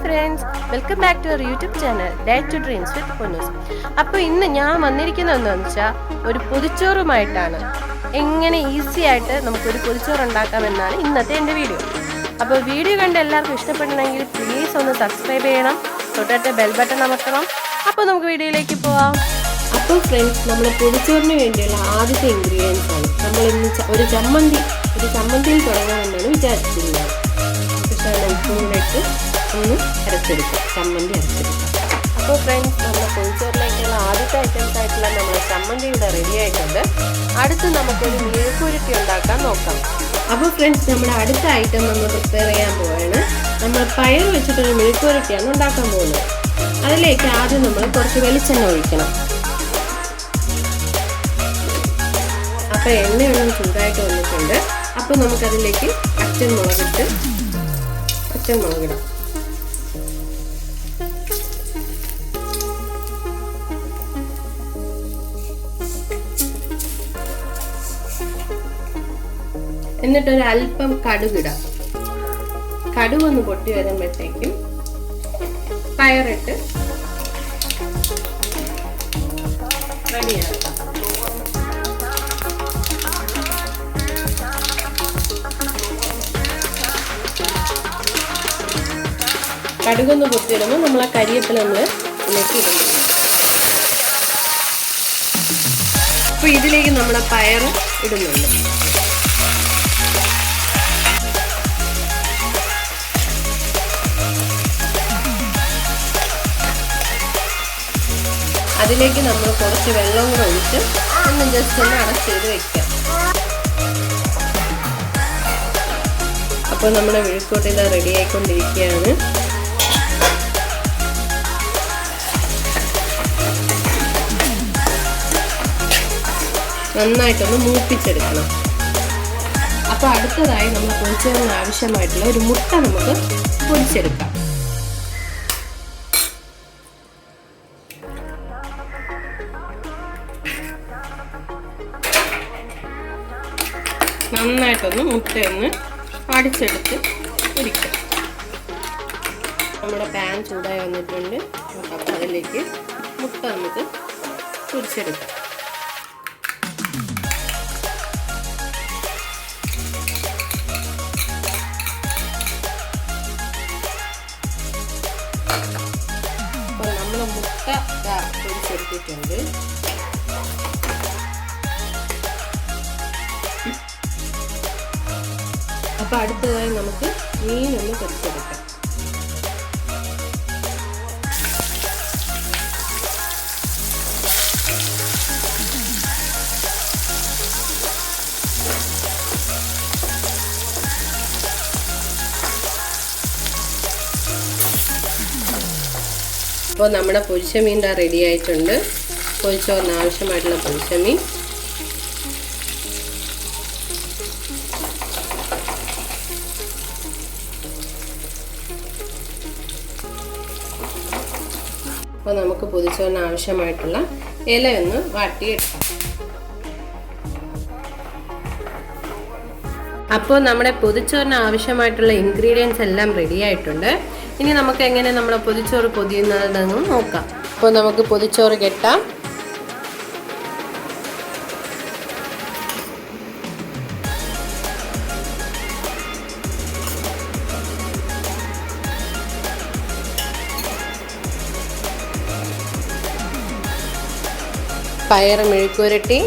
Friends, welcome back to our YouTube channel dare to dreams with Ponnus. അപ്പോൾ ഇന്ന് ഞാൻ വന്നിരിക്കുന്നത് എന്താണെന്ന് വെച്ചാൽ ഒരു പൊതിച്ചോറുമായിട്ടാണ്. എങ്ങനെ ഈസി ആയിട്ട് നമുക്കൊരു പൊതിച്ചോറ് ഉണ്ടാക്കാമെന്നാണ് ഇന്നത്തെ എൻ്റെ വീഡിയോ. അപ്പോൾ വീഡിയോ കണ്ട് എല്ലാവർക്കും ഇഷ്ടപ്പെടണമെങ്കിൽ പ്ലീസ് ഒന്ന് സബ്സ്ക്രൈബ് ചെയ്യണം, തൊട്ടടുത്ത ബെൽ ബട്ടൺ അമർത്തണം. അപ്പോൾ നമുക്ക് വീഡിയോയിലേക്ക് പോവാം. അപ്പോൾ ഫ്രണ്ട്സ്, നമ്മൾ പൊതിച്ചോറിന് വേണ്ടിയുള്ള ആദ്യത്തെ ഇൻഗ്രീഡിയൻസ് ആണ് നമ്മൾ ഇന്ന് ഒരു ചമ്മന്തിയിൽ തുടങ്ങാമെന്നാണ് വിചാരിച്ചിരുന്നത്. ഉപ്പുമിട്ട് ഒന്ന് അരച്ചെടുക്കാം, ചമ്മന്തി അരച്ചെടുക്കാം. അപ്പോൾ ഫ്രണ്ട്സ്, നമ്മുടെ പൊതിച്ചോറിലേക്കുള്ള ആദ്യത്തെ ഐറ്റംസ് ആയിട്ടുള്ള നമ്മുടെ ചമ്മന്തി ഇവിടെ റെഡി ആയിട്ടുണ്ട്. അടുത്ത് നമുക്കൊരു മെഴുക്കുപുരട്ടി ഉണ്ടാക്കാൻ നോക്കാം. അപ്പോൾ ഫ്രണ്ട്സ്, നമ്മുടെ അടുത്ത ഐറ്റം നമ്മൾ പ്രിപ്പയർ ചെയ്യാൻ പോവുകയാണ്. നമ്മൾ പയർ വെച്ചിട്ടൊരു മെഴുക്കുപുരട്ടിയാണ് ഉണ്ടാക്കാൻ പോകുന്നത്. അതിലേക്ക് ആദ്യം നമ്മൾ കുറച്ച് വെളിച്ചെണ്ണ ഒഴിക്കണം. അപ്പോൾ എണ്ണയൊന്നും ചൂടായിട്ട് വന്നിട്ടുണ്ട്. അപ്പോൾ നമുക്കതിലേക്ക് പച്ചമുളകിടാം. എന്നിട്ടൊരു അല്പം കടുകിടാം. കടുകൊന്ന് പൊട്ടി വരുമ്പോഴത്തേക്കും പയറിട്ട് റെഡിയാക്കാം. കടുകൊന്ന് പൊട്ടി വരുമ്പോൾ നമ്മൾ ആ കരിവേപ്പില ഇതിലേക്ക് ഇടുന്നു. അപ്പോൾ ഇതിലേക്ക് നമ്മുടെ പയർ ഇടുന്നുണ്ട്. അതിലേക്ക് നമ്മൾ കുറച്ച് വെള്ളം കൂടെ ഒഴിച്ച് ഒന്ന് ജസ്റ്റ് ഒന്ന് അടച്ച് ചെയ്ത് വെക്കാം. അപ്പോൾ നമ്മുടെ മെഴുക്കുപുരട്ടി ഇത് റെഡി ആയിക്കൊണ്ടിരിക്കുകയാണ്. നന്നായിട്ടൊന്ന് മൂപ്പിച്ചെടുക്കണം. അപ്പോൾ അടുത്തതായി നമ്മൾ പൊരിച്ചതിന് ആവശ്യമായിട്ടുള്ള ഒരു മുട്ട നമുക്ക് പൊരിച്ചെടുക്കാം. നന്നായിട്ടൊന്ന് മുട്ടയൊന്ന് അടിച്ചെടുത്ത് പൊരിക്കാം. നമ്മുടെ പാൻ ചൂടായി വന്നിട്ടുണ്ട്. അപ്പോൾ അതിലേക്ക് മുട്ട നമുക്ക് പൊരിച്ചെടുക്കാം. അപ്പോൾ നമ്മൾ മുട്ട പൊരിച്ചെടുത്തിട്ടുണ്ട്. അപ്പോൾ അടുത്തതായി നമുക്ക് മീനൊന്ന് പൊരിച്ചെടുക്കാം. അപ്പോൾ നമ്മുടെ പൊരിച്ച മീൻ റെഡി ആയിട്ടുണ്ട്. പൊരിച്ചോറിന് ആവശ്യമായിട്ടുള്ള പൊരിച്ച മീൻ. അപ്പോൾ നമുക്ക് പൊതിച്ചോറിന് ആവശ്യമായിട്ടുള്ള ഇലയൊന്ന് വാട്ടിയെടുക്കാം. അപ്പോൾ നമ്മുടെ പൊതിച്ചോറിന് ആവശ്യമായിട്ടുള്ള ഇൻഗ്രീഡിയൻസ് എല്ലാം റെഡി ആയിട്ടുണ്ട്. ഇനി നമുക്ക് എങ്ങനെ നമ്മുടെ പൊതിച്ചോറ് പൊതിയുന്നതെന്ന് നോക്കാം. അപ്പോൾ നമുക്ക് പൊതിച്ചോറ് കെട്ടാം. പയർ മെഴുക്കുപുരട്ടി,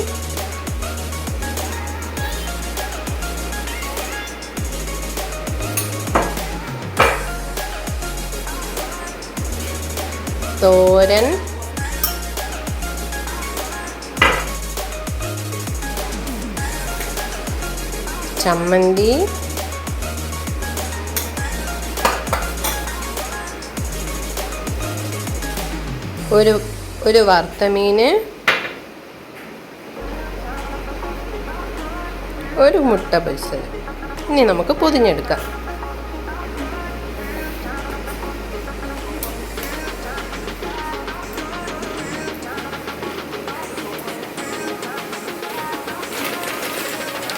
തോരൻ, ചമ്മന്തി, ഒരു വറുത്ത മീന്, ഒരു മുട്ട പൊരിച്ചത്. ഇനി നമുക്ക് പൊതിഞ്ഞെടുക്കാം.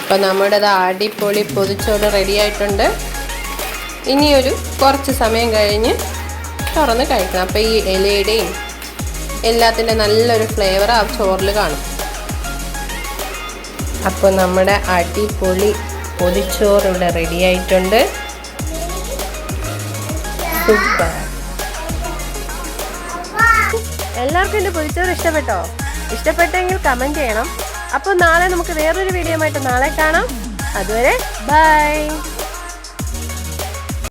അപ്പോൾ നമ്മുടെ അടിപൊളി പൊതിച്ചോറ് റെഡി ആയിട്ടുണ്ട്. ഇനിയൊരു കുറച്ച് സമയം കഴിഞ്ഞ് തുറന്ന് കഴിക്കണം. അപ്പോൾ ഈ ഇലയുടെയും എല്ലാത്തിൻ്റെ നല്ലൊരു ഫ്ലേവർ ആ ചോറിൽ കാണും. അപ്പോൾ നമ്മുടെ അടിപൊളി പൊതിച്ചോറ് ഇവിടെ റെഡി ആയിട്ടുണ്ട്. സൂപ്പർ. എല്ലാവർക്കും എൻ്റെ പൊതിച്ചോറ് ഇഷ്ടപ്പെട്ടോ? ഇഷ്ടപ്പെട്ടെങ്കിൽ കമൻറ്റ് ചെയ്യണം. അപ്പോൾ നാളെ നമുക്ക് വേറൊരു വീഡിയോ ആയിട്ട് നാളെ കാണാം. അതുവരെ ബൈ.